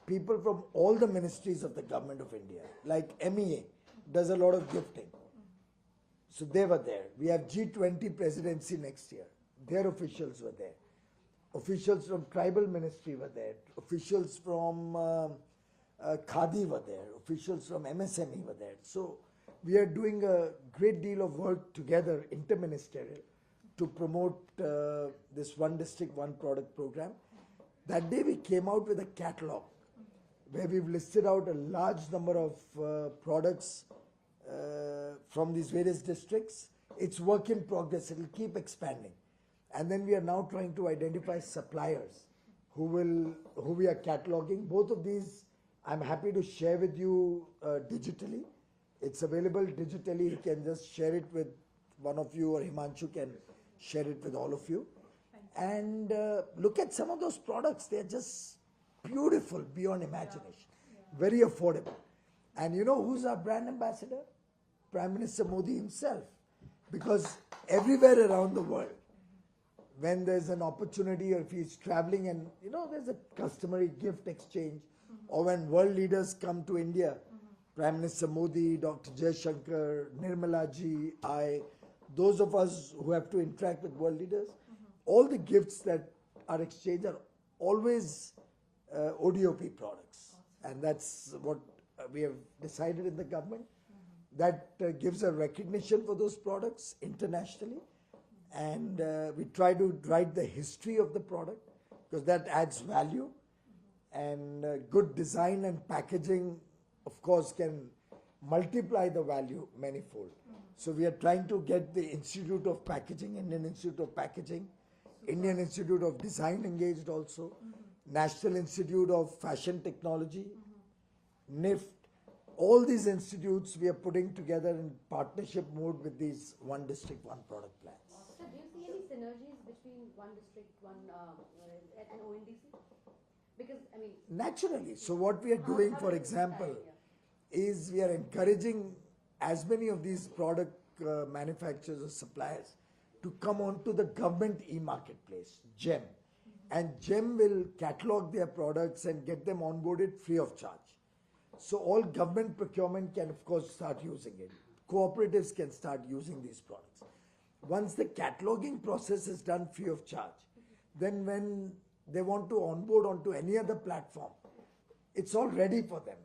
people from all the ministries of the government of India, like MEA does a lot of gifting. So they were there. We have G20 presidency next year. Their officials were there. Officials from tribal ministry were there. Officials from Khadi were there. Officials from MSME were there. So we are doing a great deal of work together, interministerial, to promote this One District, One Product program. That day we came out with a catalog where we've listed out a large number of products from these various districts. It's work in progress. It will keep expanding. And then we are now trying to identify suppliers who we are cataloging. Both of these I'm happy to share with you digitally. It's available digitally. You can just share it with one of you, or Himanshu can share it with all of you. And look at some of those products. They're just beautiful beyond imagination. Very affordable. And you know who's our brand ambassador? Prime Minister Modi himself. Because everywhere around the world, when there's an opportunity, or if he's traveling and, you know, there's a customary gift exchange, or when world leaders come to India, Prime Minister Modi, Dr. Jaishankar, Nirmala ji, those of us who have to interact with world leaders, all the gifts that are exchanged are always ODOP products. And that's what we have decided in the government. That gives a recognition for those products internationally. And we try to write the history of the product, because that adds value. And good design and packaging, of course, can multiply the value manifold. So we are trying to get the Institute of Packaging, Indian Institute of Packaging, Indian Institute of Design engaged also, National Institute of Fashion Technology, NIFT. All these institutes we are putting together in partnership mode with these One District, One Product plans. So do you see any synergies between One District, One and ONDC? Because, I mean... Naturally. So what we are doing, for example, is we are encouraging as many of these product manufacturers or suppliers to come onto the government e-marketplace, GEM. And GEM will catalog their products and get them onboarded free of charge. So all government procurement can, of course, start using it. Cooperatives can start using these products. Once the cataloging process is done free of charge, then when they want to onboard onto any other platform, it's all ready for them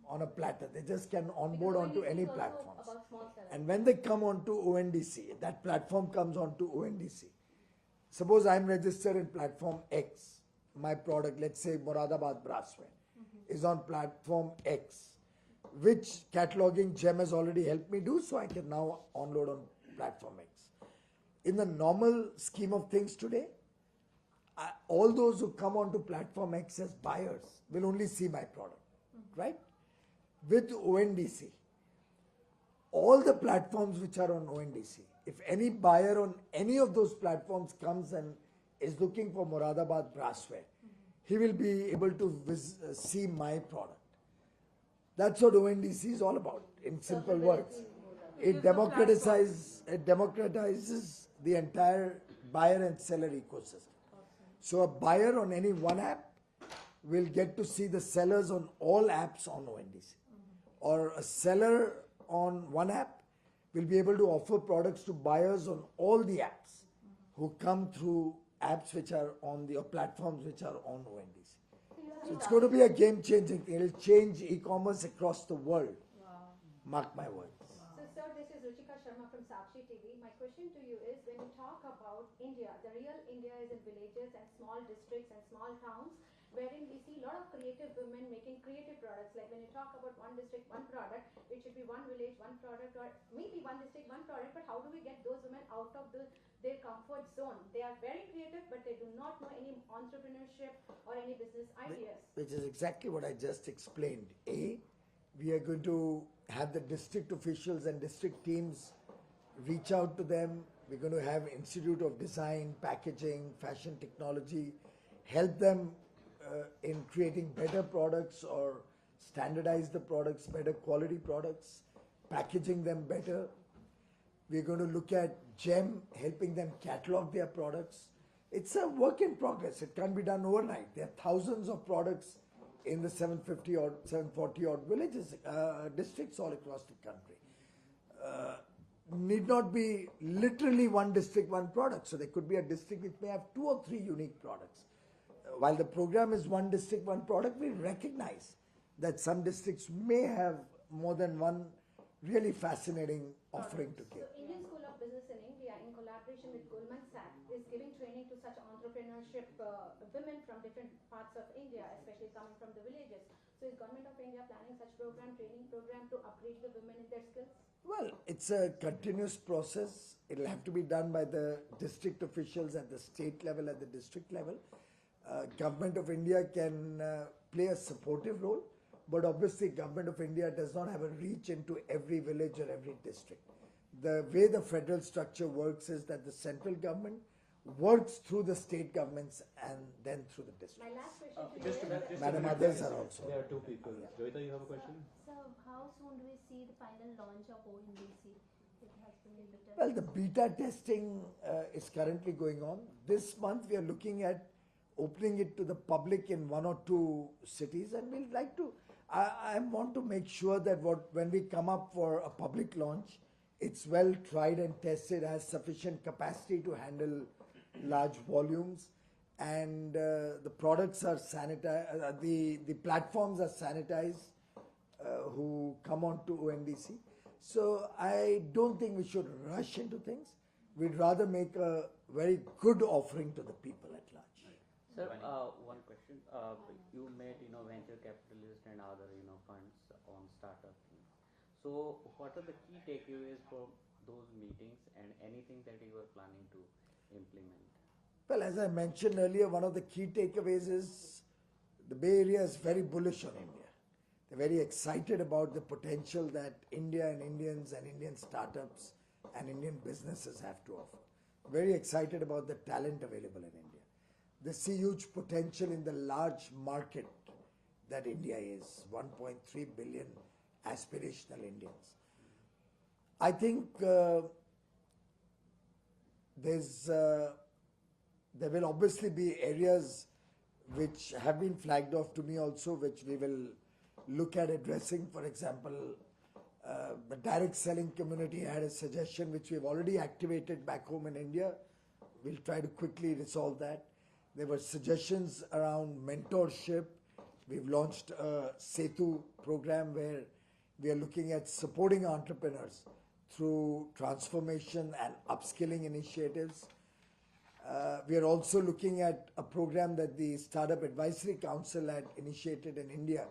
on a platter. They just can onboard onto any platforms. And when they come onto ONDC, that platform comes onto ONDC. Suppose I'm registered in platform X. My product, let's say Moradabad Brassware, is on platform X, which cataloging GEM has already helped me do, so I can now onload on platform X. In the normal scheme of things today, all those who come onto platform X as buyers will only see my product, right? With ONDC, all the platforms which are on ONDC, if any buyer on any of those platforms comes and is looking for Moradabad Brassware, he will be able to see my product. That's what ONDC is all about, in simple words. It democratizes the entire buyer and seller ecosystem. So a buyer on any one app will get to see the sellers on all apps on ONDC. Or a seller on one app will be able to offer products to buyers on all the apps who come through apps which are on the, or platforms which are on ONDC. So it's going to be a game-changing thing. It will change e-commerce across the world. Wow. Mark my words. Wow. So sir, this is Ruchika Sharma from Sakshi TV. My question to you is, when you talk about India, the real India is in villages and small districts and small towns, wherein we see a lot of creative women making creative products. Like when you talk about One District, One Product, it should be one village, one product, or maybe One District, One Product. But how do we get those women out of their comfort zone? They are very creative, but they do not know any entrepreneurship or any business ideas. Which is exactly what I just explained. A, we are going to have the district officials and district teams reach out to them. We're going to have Institute of Design, Packaging, Fashion Technology, help them in creating better products or standardize the products, better quality products, packaging them better. We're going to look at GEM, helping them catalog their products. It's a work in progress. It can't be done overnight. There are thousands of products in the 750 or 740 odd villages, districts all across the country. Need not be literally one district, one product. So there could be a district which may have 2 or 3 unique products. While the program is one district, one product, we recognize that some districts may have more than one really fascinating offering to give. So Indian School of Business in India, in collaboration with Goldman Sachs, is giving training to such entrepreneurship women from different parts of India, especially coming from the villages. So is Government of India planning such training program to upgrade the women in their skills? Well, it's a continuous process. It'll have to be done by the district officials at the state level, at the district level. Government of India can play a supportive role, but obviously Government of India does not have a reach into every village or every district. The way the federal structure works is that the central government works through the state governments and then through the district. My last question to Just you a is, minute. Madam, others are also. There are 2 people. Joyita, you have a question? So how soon do we see the final launch of ONDC? It has been limited. Well, the beta testing is currently going on. This month we are looking at opening it to the public in 1 or 2 cities, and we'll like to, I want to make sure that when we come up for a public launch, it's well tried and tested, has sufficient capacity to handle large volumes, and the products are sanitized, the platforms are sanitized who come on to ONDC. So I don't think we should rush into things. We'd rather make a very good offering to the people at large. Sir, one question. You met, venture capitalists and other, funds on startup. So, what are the key takeaways from those meetings and anything that you are planning to implement? Well, as I mentioned earlier, one of the key takeaways is the Bay Area is very bullish on India. They're very excited about the potential that India and Indians and Indian startups and Indian businesses have to offer. Very excited about the talent available in India. They see huge potential in the large market that India is, 1.3 billion aspirational Indians. I think there will obviously be areas which have been flagged off to me also, which we will look at addressing. For example, the direct selling community had a suggestion which we've already activated back home in India. We'll try to quickly resolve that. There were suggestions around mentorship. We've launched a Setu program where we are looking at supporting entrepreneurs through transformation and upskilling initiatives. We are also looking at a program that the Startup Advisory Council had initiated in India,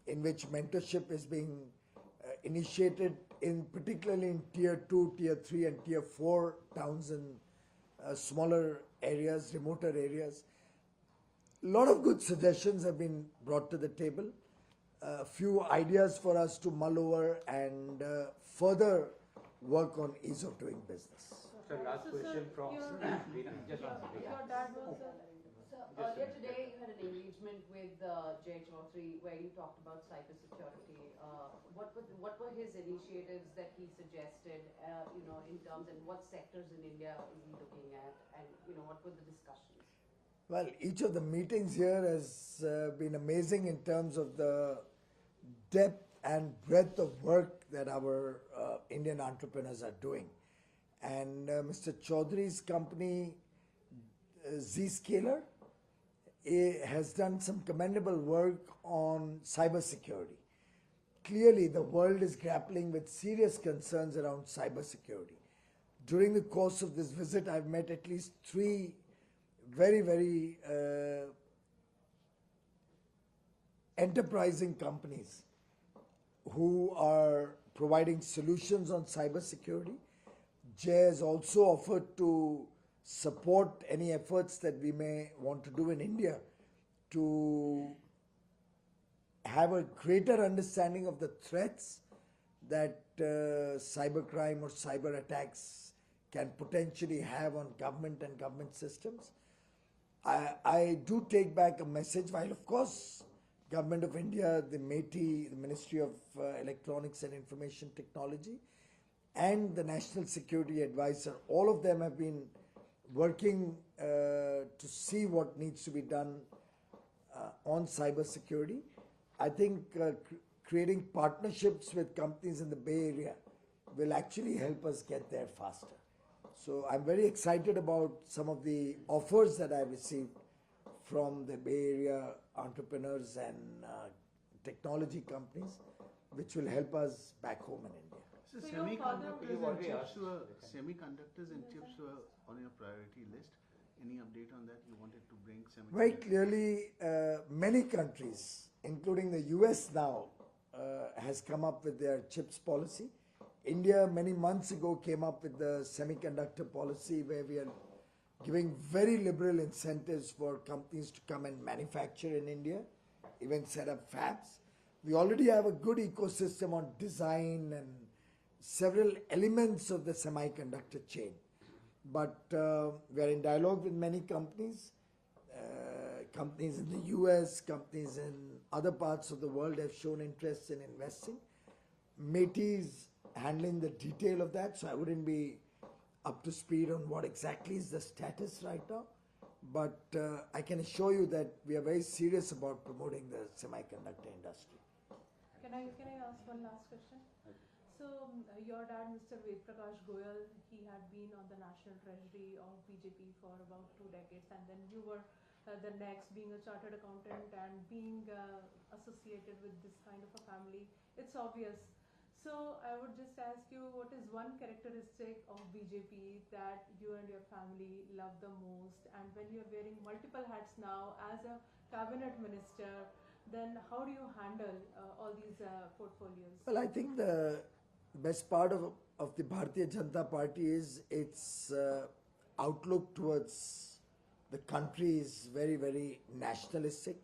in which mentorship is being initiated particularly in tier 2, tier 3 and tier 4 towns and smaller areas, remoter areas. A lot of good suggestions have been brought to the table. A few ideas for us to mull over and further work on ease of doing business. Sir, last question from Veena. Just one second. Your dad was so earlier today you had an engagement with Jay Chaudhary where you talked about cybersecurity. What were his initiatives that he suggested, in terms and what sectors in India is he looking at, and what were the discussions? Well, each of the meetings here has been amazing in terms of the depth and breadth of work that our Indian entrepreneurs are doing. And Mr. Chaudhary's company, Zscaler, has done some commendable work on cybersecurity. Clearly, the world is grappling with serious concerns around cybersecurity. During the course of this visit, I've met at least 3 very, very enterprising companies who are providing solutions on cybersecurity. Jay has also offered to support any efforts that we may want to do in India to have a greater understanding of the threats that cybercrime or cyber attacks can potentially have on government and government systems. I do take back a message, while of course Government of India, the MeitY, the Ministry of Electronics and Information Technology, and the National Security Advisor, all of them have been working to see what needs to be done on cyber security. I think creating partnerships with companies in the Bay Area will actually help us get there faster. So I'm very excited about some of the offers that I've received from the Bay Area entrepreneurs and technology companies, which will help us back home in India. So So your father semiconductors and chips were on your priority list. Any update on that? You wanted to bring semiconductors? Very clearly, many countries, including the US now, has come up with their chips policy. India, many months ago, came up with the semiconductor policy where we are giving very liberal incentives for companies to come and manufacture in India, even set up fabs. We already have a good ecosystem on design and several elements of the semiconductor chain. But we are in dialogue with many companies. Companies in the US, companies in other parts of the world have shown interest in investing. MeitY is handling the detail of that, so I wouldn't be up to speed on what exactly is the status right now. But I can assure you that we are very serious about promoting the semiconductor industry. Can I ask one last question? So your dad, Mr. Prakash Goyal, he had been on the National Treasury of BJP for about 2 decades, and then you were the next, being a chartered accountant and being associated with this kind of a family. It's obvious. So I would just ask you, what is one characteristic of BJP that you and your family love the most? And when you're wearing multiple hats now as a cabinet minister, then how do you handle all these portfolios? Well, I think the best part of the Bharatiya Janata Party is its outlook towards the country is very, very nationalistic.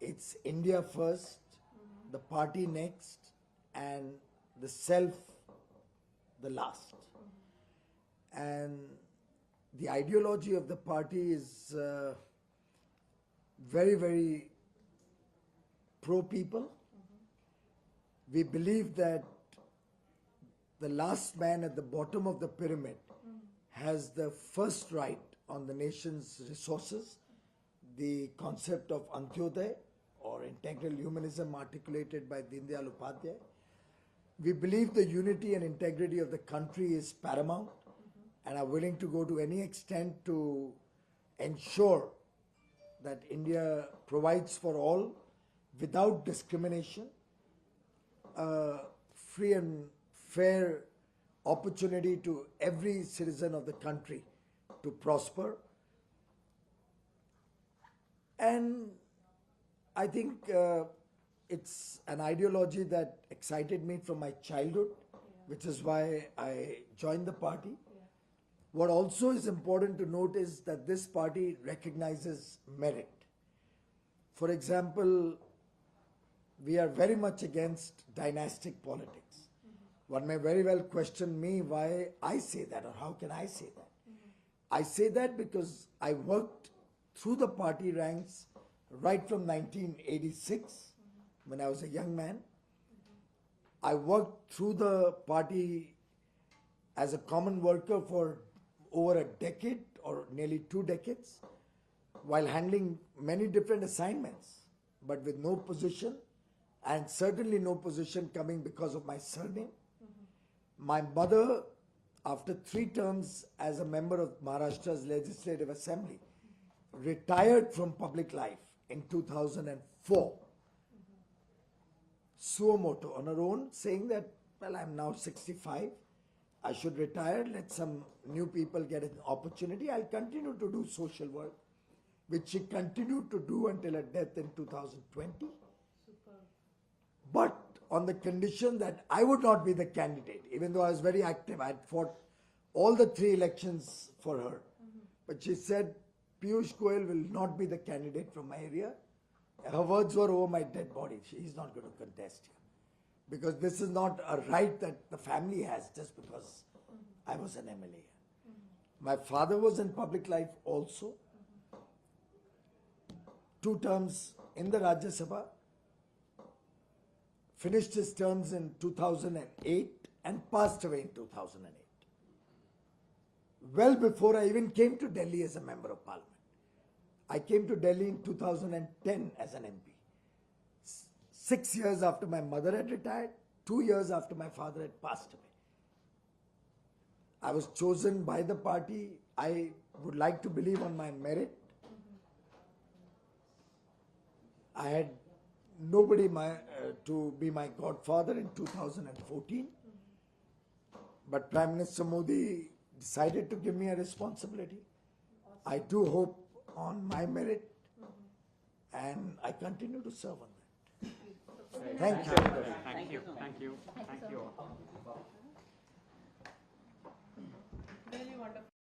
It's India first, the party next, and the self the last. And the ideology of the party is very, very pro-people. We believe that the last man at the bottom of the pyramid has the first right on the nation's resources. The concept of Antyodaya or integral humanism articulated by Deendayal Upadhyay. We believe the unity and integrity of the country is paramount and are willing to go to any extent to ensure that India provides for all without discrimination, free and fair opportunity to every citizen of the country to prosper. And I think it's an ideology that excited me from my childhood, which is why I joined the party. What also is important to note is that this party recognizes merit. For example, we are very much against dynastic politics. One may very well question me why I say that or how can I say that. I say that because I worked through the party ranks right from 1986 when I was a young man. I worked through the party as a common worker for over a decade or nearly 2 decades while handling many different assignments, but with no position and certainly no position coming because of my surname. My mother, after 3 terms as a member of Maharashtra's Legislative Assembly, retired from public life in 2004. Suo moto on her own, saying that, well, I'm now 65, I should retire, let some new people get an opportunity. I'll continue to do social work, which she continued to do until her death in 2020. Super. But on the condition that I would not be the candidate, even though I was very active. I had fought all the 3 elections for her. But she said, Piyush Goyal will not be the candidate from my area. Her words were over my dead body. He's not going to contest here. Because this is not a right that the family has just because I was an MLA. My father was in public life also. 2 terms in the Rajya Sabha. Finished his terms in 2008 and passed away in 2008. Well before I even came to Delhi as a member of parliament. I came to Delhi in 2010 as an MP. 6 years after my mother had retired, 2 years after my father had passed away. I was chosen by the party. I would like to believe on my merit. I had nobody to be my godfather in 2014. But Prime Minister Modi decided to give me a responsibility. I do hope on my merit, and I continue to serve on that. Thank you. Thank you. Thank you. Thank you all. Really wonderful.